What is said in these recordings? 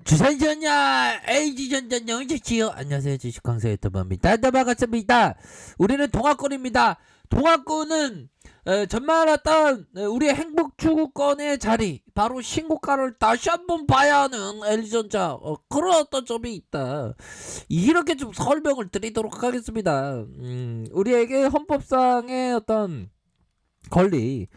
주산전야 LG전자 영지치요. 안녕하세요, 주식강사 유튜버입니다. 반갑습니다. 우리는 동학권입니다. 동학권은 전말했던 우리의 행복 추구권의 자리, 바로 신고가를 다시 한번 봐야 하는 LG전자, 그런 어떤 점이 있다, 이렇게 좀 설명을 드리도록 하겠습니다. 우리에게 헌법상의 어떤 권리,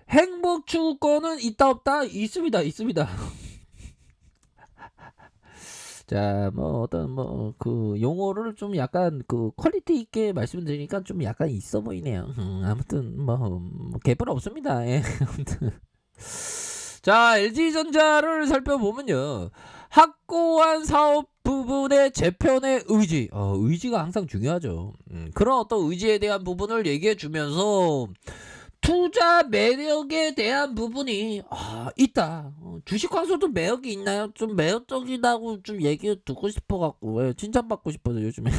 행복 추구권은 있다 없다? 있습니다. 자, 뭐 어떤 뭐 그 용어를 좀 약간 그 퀄리티 있게 말씀드리니까 좀 약간 있어 보이네요. 아무튼 뭐 개뿔 없습니다. 예. 아무튼 자, LG전자를 살펴보면요, 확고한 사업 부분의 재편의 의지, 의지가 항상 중요하죠. 그런 어떤 의지에 대한 부분을 얘기해 주면서 투자 매력에 대한 부분이 있다. 주식 광소도 매력이 있나요? 좀 매력적이다고 좀 얘기 듣고 싶어갖고, 왜 칭찬받고 싶어서 요즘에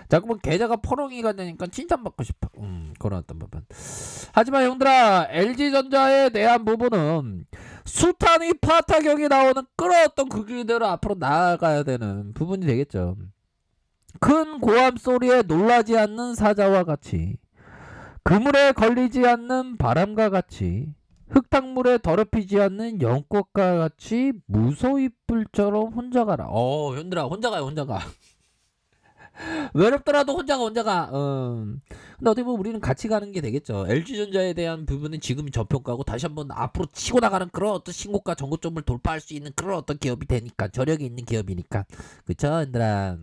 자꾸만 계좌가 퍼렁이가 되니까 칭찬받고 싶어. 그런 어떤 부분. 하지만 형들아, LG전자에 대한 부분은 수탄이 파타격이 나오는 끌어었던 그 길대로 앞으로 나아가야 되는 부분이 되겠죠. 큰 고함 소리에 놀라지 않는 사자와 같이, 그물에 걸리지 않는 바람과 같이, 흙탕물에 더럽히지 않는 연꽃과 같이 무소히 뿔처럼 혼자 가라. 현들아, 혼자 가요, 혼자 가. 외롭더라도 혼자 가. 근데 어떻게 보면 우리는 같이 가는 게 되겠죠. LG전자에 대한 부분은 지금이 저평가고 다시 한번 앞으로 치고 나가는 그런 어떤 신고가 전고점을 돌파할 수 있는 그런 어떤 기업이 되니까, 저력이 있는 기업이니까. 그쵸, 얘들아.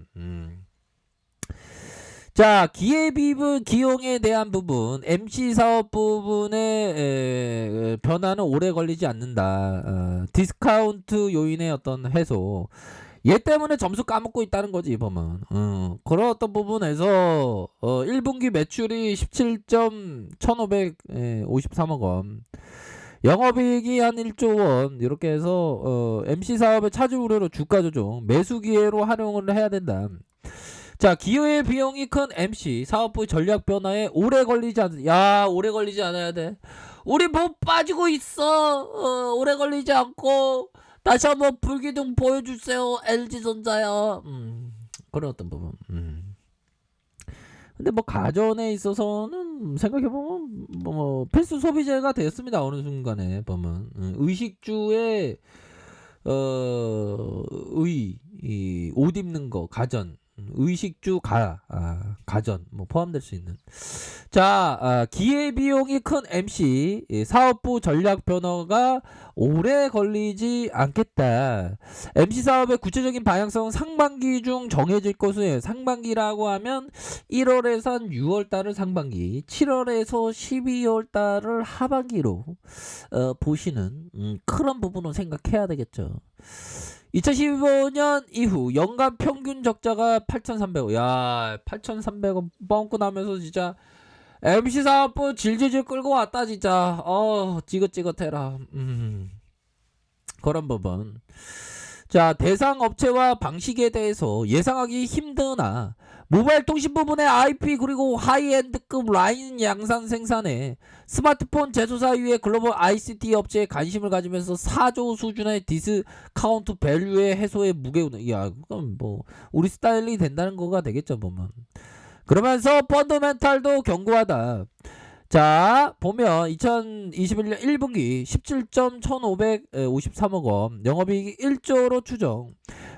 자, 기회비분 기용에 대한 부분, MC 사업 부분의 변화는 오래 걸리지 않는다. 디스카운트 요인의 어떤 해소, 얘 때문에 점수 까먹고 있다는 거지, 보면. 그런 어떤 부분에서 1분기 매출이 17.1553억 원, 영업이익이 한 1조 원, 이렇게 해서 MC 사업의 차주 우려로 주가 조정, 매수 기회로 활용을 해야 된다. 자, 기여의 비용이 큰 MC 사업부 전략 변화에 오래 걸리지 오래 걸리지 않아야 돼. 우리 뭐 빠지고 있어. 오래 걸리지 않고 다시 한번 불기둥 보여주세요, LG전자야. 그런 어떤 부분. 근데 뭐 가전에 있어서는 생각해보면 뭐 필수 소비재가 되었습니다. 어느 순간에 보면 의식주의 옷 입는 거, 가전, 의식주, 가전 뭐 포함될 수 있는. 자, 기회비용이 큰 MC 사업부 전략 변화가 오래 걸리지 않겠다. MC 사업의 구체적인 방향성은 상반기 중 정해질 것이에요. 상반기라고 하면 1월에서 한 6월달을 상반기, 7월에서 12월달을 하반기로 보시는 그런 부분을 생각해야 되겠죠. 2015년 이후 연간 평균 적자가 8,300원. 야, 8,300원 뻥고 나면서 진짜 MC 사업부 질질질 끌고 왔다 진짜. 지긋지긋해라. 그런 부분. 자, 대상 업체와 방식에 대해서 예상하기 힘드나 모바일 통신 부분의 IP 그리고 하이엔드급 라인 양산 생산에 스마트폰 제조사 위에 글로벌 ICT 업체에 관심을 가지면서 4조 수준의 디스카운트 밸류의 해소에 무게우는, 그럼 뭐 우리 스타일이 된다는 거가 되겠죠, 보면. 그러면서 펀더멘탈도 견고하다. 자, 보면 2021년 1분기 17.1553억 원, 영업이익이 1조로 추정.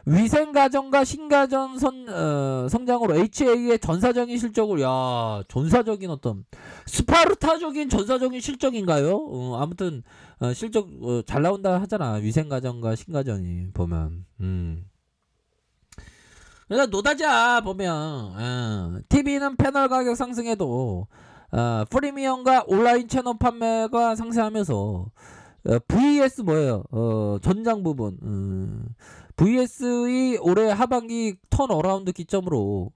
위생가전과 신가전 성장으로 HA의 전사적인 실적을, 전사적인 어떤 스파르타적인 전사적인 실적인가요? 아무튼 실적 잘 나온다 하잖아, 위생가전과 신가전이 보면. 그러니까 노다자 보면 TV는 패널 가격 상승에도 프리미엄과 온라인 채널 판매가 상승하면서 VS 뭐예요? 전장 부분. VS의 올해 하반기 턴어라운드 기점으로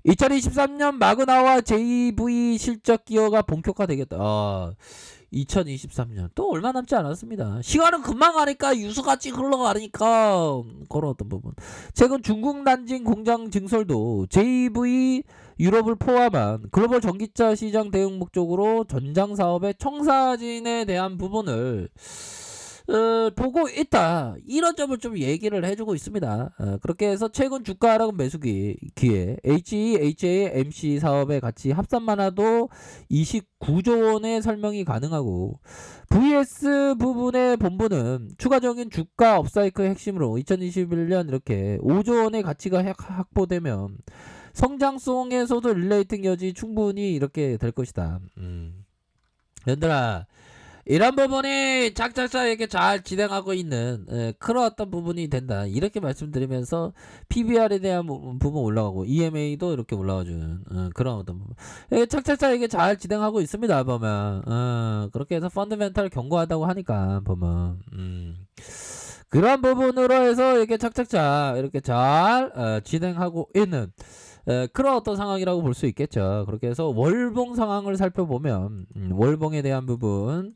2023년 마그나와 JV 실적 기여가 본격화되겠다. 2023년 또 얼마 남지 않았습니다. 시간은 금방 가니까, 유수같이 흘러가니까. 그런 어떤 부분. 최근 중국 난징 공장 증설도 JV 유럽을 포함한 글로벌 전기차 시장 대응 목적으로 전장 사업의 청사진에 대한 부분을 보고 있다. 이런 점을 좀 얘기를 해주고 있습니다. 그렇게 해서 최근 주가 하락 매수기 기회 HE, HA, MC 사업의 가치 합산만 해도 29조 원의 설명이 가능하고 VS 부분의 본부는 추가적인 주가 업사이클 핵심으로 2021년 이렇게 5조 원의 가치가 확보되면 성장성에서도 릴레이팅 여지 충분히 이렇게 될 것이다. 얘들아, 이런 부분이 짝짝짝 이렇게 잘 진행하고 있는 그런 어떤 부분이 된다. 이렇게 말씀드리면서 PBR에 대한 부분 올라가고 EMA도 이렇게 올라와주는 그런 어떤 부분. 짝짝짝 이게 잘 진행하고 있습니다. 보면 그렇게 해서 펀드멘탈 견고하다고 하니까 보면 그런 부분으로 해서 이렇게 착착착 이렇게 잘 진행하고 있는 그런 어떤 상황이라고 볼 수 있겠죠. 그렇게 해서 월봉 상황을 살펴보면 월봉에 대한 부분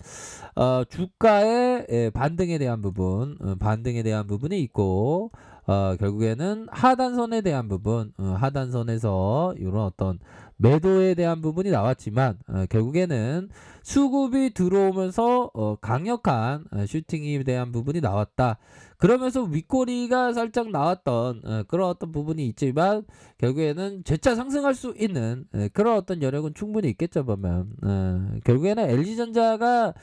주가의 반등에 대한 부분 반등에 대한 부분이 있고 결국에는 하단선에 대한 부분 하단선에서 이런 어떤 매도에 대한 부분이 나왔지만 결국에는 수급이 들어오면서 강력한 슈팅에 대한 부분이 나왔다. 그러면서 윗꼬리가 살짝 나왔던 그런 어떤 부분이 있지만 결국에는 재차 상승할 수 있는 그런 어떤 여력은 충분히 있겠죠. 보면 결국에는 LG전자가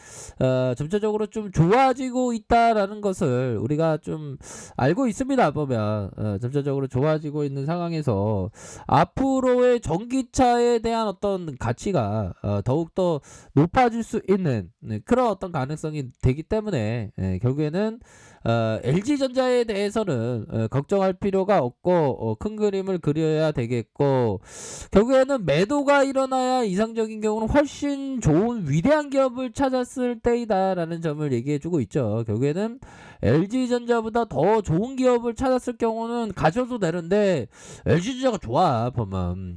점차적으로 좀 좋아지고 있다라는 것을 우리가 좀 알고 있습니다. 보면 점차적으로 좋아지고 있는 상황에서 앞으로의 전기차에 대한 어떤 가치가 더욱더 높아질 수 있는 그런 어떤 가능성이 되기 때문에 결국에는 LG전자에 대해서는 걱정할 필요가 없고 큰 그림을 그려야 되겠고 결국에는 매도가 일어나야 이상적인 경우는 훨씬 좋은 위대한 기업을 찾았을 때이다 라는 점을 얘기해주고 있죠. 결국에는 LG전자보다 더 좋은 기업을 찾았을 경우는 가져도 되는데 LG전자가 좋아 보면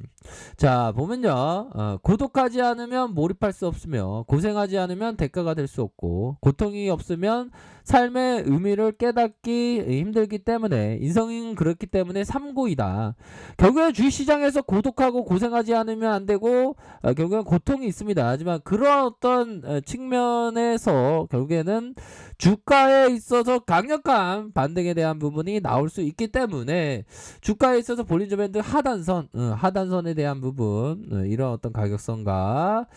자 보면요 고독하지 않으면 몰입할 수 없으며 고생하지 않으면 대가가 될 수 없고 고통이 없으면 삶의 의미를 깨닫기 힘들기 때문에 인성은 그렇기 때문에 삼고이다. 결국엔 주식시장에서 고독하고 고생하지 않으면 안 되고 결국엔 고통이 있습니다. 하지만 그런 어떤 측면에서 결국에는 주가에 있어서 강력한 반등에 대한 부분이 나올 수 있기 때문에 주가에 있어서 볼린저 밴드 하단선에 대한 부분 이런 어떤 가격선과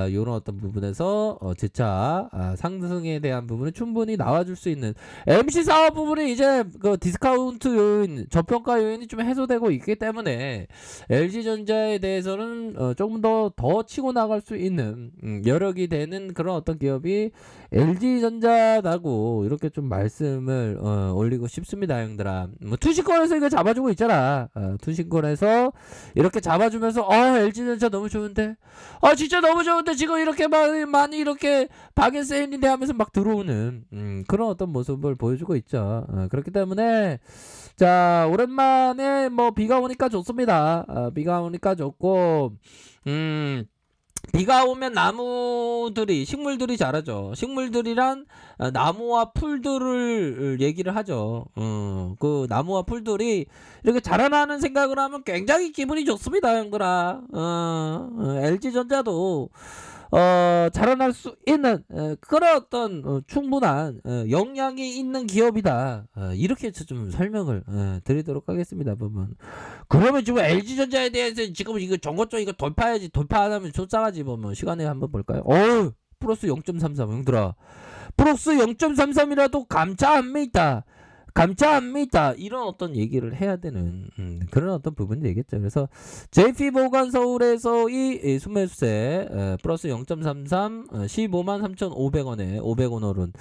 이런 어떤 부분에서 재차 상승에 대한 부분은 충분히 나와줄 수 있는 MC 사업 부분이 이제 그 디스카운트 요인 저평가 요인이 좀 해소되고 있기 때문에 LG전자에 대해서는 조금 더 치고 나갈 수 있는 여력이 되는 그런 어떤 기업이 LG전자라고 이렇게 좀 말씀을 올리고 싶습니다. 형들아 뭐 투신권에서 이거 잡아주고 있잖아. 투신권에서 이렇게 잡아주면서 LG전자 너무 좋은데 진짜 너무 좋은데 지금 이렇게 많이 이렇게 박앤세일인데 하면서 막 들어오는 그런 어떤 모습을 보여주고 있죠. 그렇기 때문에 자 오랜만에 뭐 비가 오니까 좋습니다. 비가 오니까 좋고 비가 오면 나무들이 식물들이 자라죠. 식물들이란 나무와 풀들을 얘기를 하죠. 그 나무와 풀들이 이렇게 자라나는 생각을 하면 굉장히 기분이 좋습니다, 형들아. LG전자도 자라날 수 있는 그런 어떤 충분한 역량이 있는 기업이다. 이렇게 해서 좀 설명을 드리도록 하겠습니다. 보면 그러면 지금 LG전자에 대해서 지금 이거 정거점 이거 돌파해야지. 돌파 안 하면 쫓아가지. 보면 시간에 한번 볼까요? 플러스 0.33 형들아. 플러스 0.33이라도 감사합니다. 감사합니다. 이런 어떤 얘기를 해야 되는 그런 어떤 부분이 되겠죠. 그래서 JP 보관 서울에서의 순매수세 플러스 0.33 153,500원에 500원 오른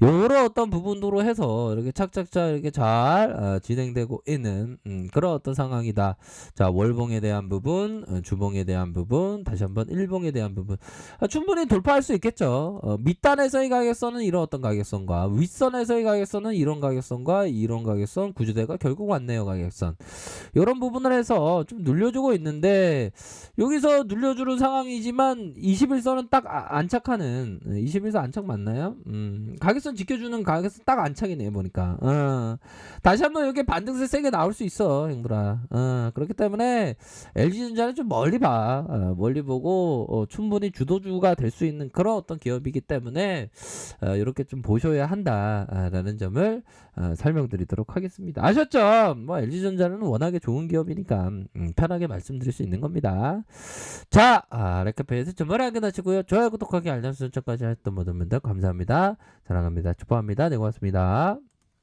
요런 어떤 부분으로 해서 이렇게 착착착 이렇게 잘 진행되고 있는 그런 어떤 상황이다. 자 월봉에 대한 부분 주봉에 대한 부분 다시 한번 일봉에 대한 부분 충분히 돌파할 수 있겠죠. 밑단에서의 가격선은 이런 어떤 가격선과 윗선에서의 가격선은 이런 가격선과 구주대와 이론 가격선, 구주대가 결국 왔네요 가격선. 이런 부분을 해서 좀 눌려주고 있는데 여기서 눌려주는 상황이지만 21선은 딱 안착하는 21선 안착 맞나요? 가격선 지켜주는 가격선 딱 안착이네요 보니까. 다시 한번 여기 반등세 세게 나올 수 있어 형들아. 그렇기 때문에 LG전자는 좀 멀리 봐. 멀리 보고 충분히 주도주가 될 수 있는 그런 어떤 기업이기 때문에 이렇게 좀 보셔야 한다라는 점을 설명드리도록 하겠습니다. 아셨죠? 뭐 LG전자는 워낙에 좋은 기업이니까 편하게 말씀드릴 수 있는 겁니다. 자, 레카페에서 주말하게 하시고요. 좋아요, 구독하기, 알람 설정까지 했던 모든 분들 감사합니다. 사랑합니다. 축복합니다. 네, 고맙습니다.